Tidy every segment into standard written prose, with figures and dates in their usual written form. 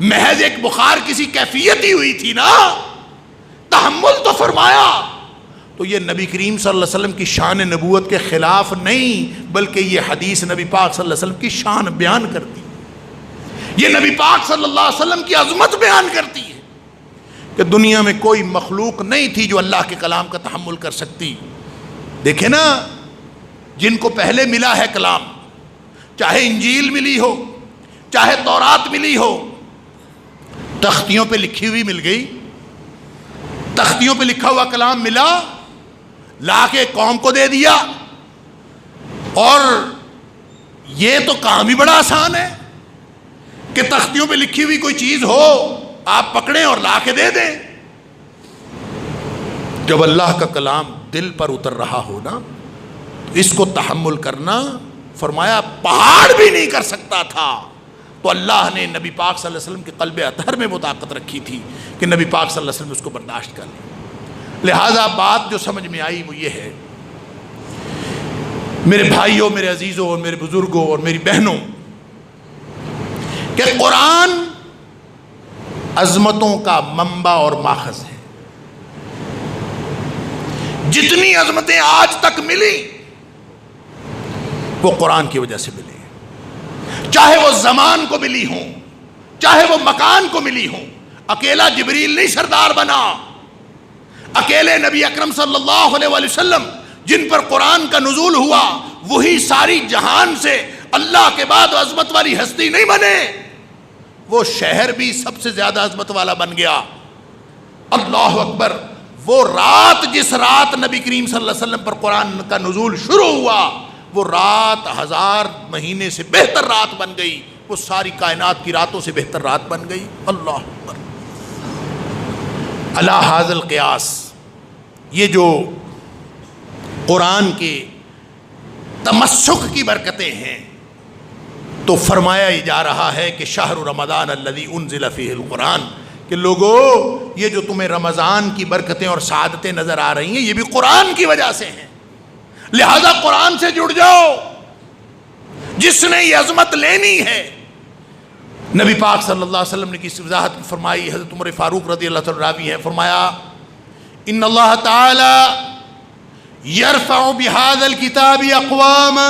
محض ایک بخار کسی کیفیت ہی ہوئی تھی نا، تحمل تو فرمایا، تو یہ نبی کریم صلی اللہ علیہ وسلم کی شان نبوت کے خلاف نہیں، بلکہ یہ حدیث نبی پاک صلی اللہ علیہ وسلم کی شان بیان کرتی ہے، یہ نبی پاک صلی اللہ علیہ وسلم کی عظمت بیان کرتی ہے کہ دنیا میں کوئی مخلوق نہیں تھی جو اللہ کے کلام کا تحمل کر سکتی۔ دیکھیں نا، جن کو پہلے ملا ہے کلام، چاہے انجیل ملی ہو، چاہے تورات ملی ہو، تختیوں پہ لکھی ہوئی مل گئی، تختیوں پہ لکھا ہوا کلام ملا، لا کے قوم کو دے دیا، اور یہ تو کام ہی بڑا آسان ہے کہ تختیوں پہ لکھی ہوئی کوئی چیز ہو آپ پکڑیں اور لا کے دے دیں۔ جب اللہ کا کلام دل پر اتر رہا ہو نا، اس کو تحمل کرنا، فرمایا پہاڑ بھی نہیں کر سکتا تھا، تو اللہ نے نبی پاک صلی اللہ علیہ وسلم کے قلب اطہر میں وہ طاقت رکھی تھی کہ نبی پاک صلی اللہ علیہ وسلم اس کو برداشت کر لیں۔ لہٰذا بات جو سمجھ میں آئی وہ یہ ہے، میرے بھائیوں، میرے عزیزوں اور میرے بزرگوں اور میری بہنوں، کہ قرآن عظمتوں کا منبع اور ماخذ ہے۔ جتنی عظمتیں آج تک ملی وہ قرآن کی وجہ سے ملی، چاہے وہ زمان کو ملی ہوں، چاہے وہ مکان کو ملی ہوں۔ اکیلا جبریل نہیں سردار بنا، اکیلے نبی اکرم صلی اللہ علیہ وآلہ وسلم جن پر قرآن کا نزول ہوا، وہی ساری جہان سے اللہ کے بعد عظمت والی ہستی نہیں بنے، وہ شہر بھی سب سے زیادہ عظمت والا بن گیا۔ اللہ اکبر! وہ رات، جس رات نبی کریم صلی اللہ علیہ وسلم پر قرآن کا نزول شروع ہوا، وہ رات 1000 مہینے سے بہتر رات بن گئی، وہ ساری کائنات کی راتوں سے بہتر رات بن گئی۔ اللہ اکبر! علی ھذا القیاس، یہ جو قرآن کے تمسک کی برکتیں ہیں، تو فرمایا جا رہا ہے کہ شہر رمضان الذی انزل فیہ القرآن، کہ لوگو یہ جو تمہیں رمضان کی برکتیں اور سعادتیں نظر آ رہی ہیں، یہ بھی قرآن کی وجہ سے ہیں، لہذا قرآن سے جڑ جاؤ۔ جس نے یہ عظمت لینی ہے، نبی پاک صلی اللہ علیہ وسلم نے کس وضاحت فرمائی، حضرت عمر فاروق رضی اللہ تعالیٰ راوی ہیں، فرمایا ان اللہ تعالی یرفع بہذا الکتاب اقواما،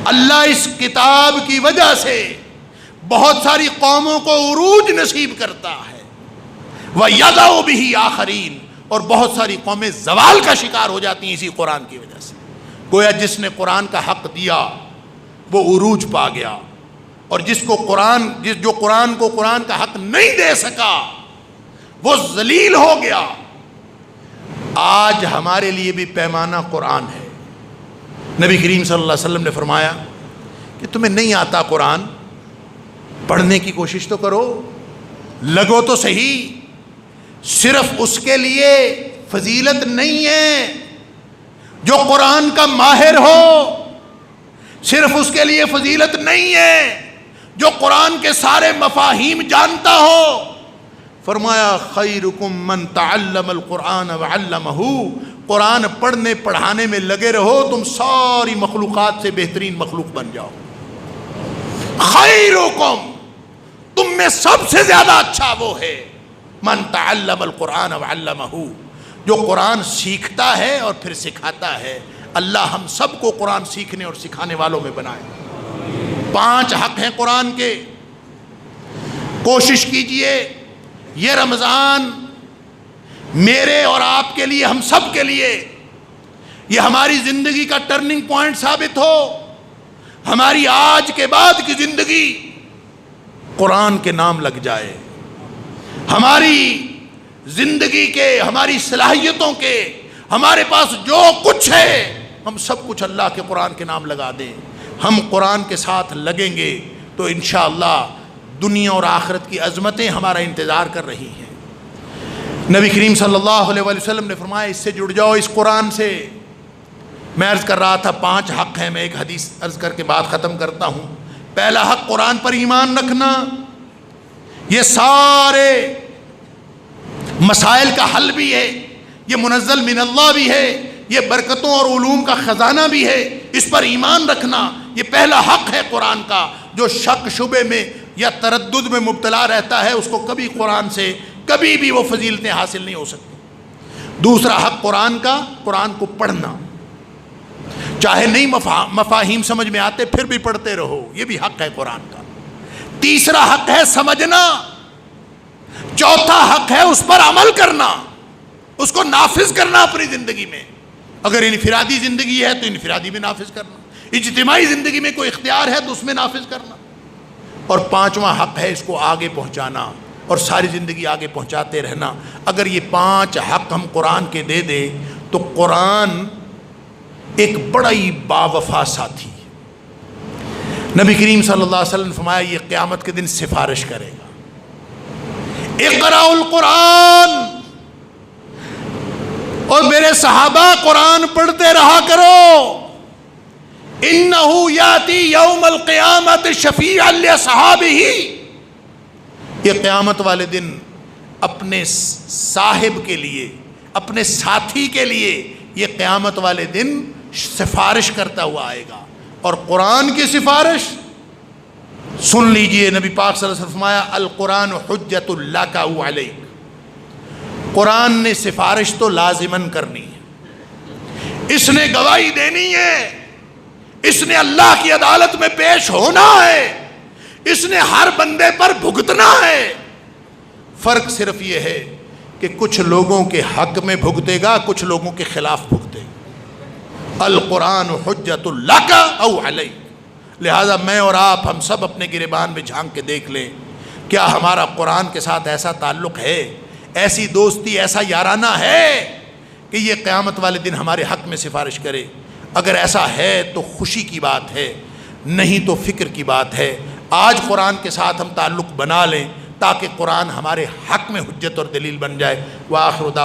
اللہ اس کتاب کی وجہ سے بہت ساری قوموں کو عروج نصیب کرتا ہے، وَيَضَعُ بِهِ آخَرِينَ، اور بہت ساری قومیں زوال کا شکار ہو جاتی ہیں اسی قرآن کی وجہ سے۔ گویا جس نے قرآن کا حق دیا وہ عروج پا گیا، اور جو قرآن کو قرآن کا حق نہیں دے سکا وہ ذلیل ہو گیا۔ آج ہمارے لیے بھی پیمانہ قرآن ہے۔ نبی کریم صلی اللہ علیہ وسلم نے فرمایا کہ تمہیں نہیں آتا قرآن، پڑھنے کی کوشش تو کرو، لگو تو صحیح۔ صرف اس کے لیے فضیلت نہیں ہے جو قرآن کا ماہر ہو، صرف اس کے لیے فضیلت نہیں ہے جو قرآن کے سارے مفاہیم جانتا ہو۔ فرمایا خیرکم من تعلم القرآن وعلمہ، قرآن پڑھنے پڑھانے میں لگے رہو، تم ساری مخلوقات سے بہترین مخلوق بن جاؤ۔ خیرکم، تم میں سب سے زیادہ اچھا وہ ہے من تعلم القرآن وعلمہ، جو قرآن سیکھتا ہے اور پھر سکھاتا ہے۔ اللہ ہم سب کو قرآن سیکھنے اور سکھانے والوں میں بنائے۔ 5 حق ہیں قرآن کے، کوشش کیجئے یہ رمضان میرے اور آپ کے لیے، ہم سب کے لیے، یہ ہماری زندگی کا ٹرننگ پوائنٹ ثابت ہو۔ ہماری آج کے بعد کی زندگی قرآن کے نام لگ جائے، ہماری زندگی کے، ہماری صلاحیتوں کے، ہمارے پاس جو کچھ ہے، ہم سب کچھ اللہ کے قرآن کے نام لگا دیں۔ ہم قرآن کے ساتھ لگیں گے تو انشاءاللہ دنیا اور آخرت کی عظمتیں ہمارا انتظار کر رہی ہیں۔ نبی کریم صلی اللہ علیہ وآلہ وسلم نے فرمایا اس سے جڑ جاؤ، اس قرآن سے۔ میں عرض کر رہا تھا 5 حق ہیں، میں ایک حدیث عرض کر کے بات ختم کرتا ہوں۔ پہلا حق قرآن پر ایمان رکھنا، یہ سارے مسائل کا حل بھی ہے، یہ منزل من اللہ بھی ہے، یہ برکتوں اور علوم کا خزانہ بھی ہے، اس پر ایمان رکھنا یہ پہلا حق ہے قرآن کا۔ جو شک شبے میں یا تردد میں مبتلا رہتا ہے، اس کو کبھی قرآن سے کبھی بھی وہ فضیلتیں حاصل نہیں ہو سکتی۔ دوسرا حق قرآن کا، قرآن کو پڑھنا، چاہے نہیں مفاہیم سمجھ میں آتے پھر بھی پڑھتے رہو، یہ بھی حق ہے قرآن کا۔ تیسرا حق ہے سمجھنا، چوتھا حق ہے اس پر عمل کرنا، اس کو نافذ کرنا اپنی زندگی میں۔ اگر انفرادی زندگی ہے تو انفرادی میں نافذ کرنا، اجتماعی زندگی میں کوئی اختیار ہے تو اس میں نافذ کرنا، اور پانچواں حق ہے اس کو آگے پہنچانا اور ساری زندگی آگے پہنچاتے رہنا۔ اگر یہ 5 حق ہم قرآن کے دے دیں تو قرآن ایک بڑا ہی باوفا ساتھی ہے۔ نبی کریم صلی اللہ علیہ وسلم نے فرمایا یہ قیامت کے دن سفارش کرے گا، اقرأوا القرآن، اور میرے صحابہ قرآن پڑھتے رہا کرو، انہ یاتی یوم القیامت شفیعا لصحابہ، یہ قیامت والے دن اپنے صاحب کے لیے، اپنے ساتھی کے لیے یہ قیامت والے دن سفارش کرتا ہوا آئے گا۔ اور قرآن کی سفارش سن لیجئے، نبی پاک صلی اللہ علیہ وسلم فرمایا القرآن حجت لک او علیک، قرآن نے سفارش تو لازماً کرنی ہے، اس نے گواہی دینی ہے، اس نے اللہ کی عدالت میں پیش ہونا ہے، اس نے ہر بندے پر بھگتنا ہے۔ فرق صرف یہ ہے کہ کچھ لوگوں کے حق میں بھگتے گا، کچھ لوگوں کے خلاف بھگتے گا۔ القرآن حجت لک او علیک، لہذا میں اور آپ ہم سب اپنے گریبان میں جھانک کے دیکھ لیں، کیا ہمارا قرآن کے ساتھ ایسا تعلق ہے، ایسی دوستی، ایسا یارانہ ہے کہ یہ قیامت والے دن ہمارے حق میں سفارش کرے؟ اگر ایسا ہے تو خوشی کی بات ہے، نہیں تو فکر کی بات ہے۔ آج قرآن کے ساتھ ہم تعلق بنا لیں تاکہ قرآن ہمارے حق میں حجت اور دلیل بن جائے۔ وآخر دعوانا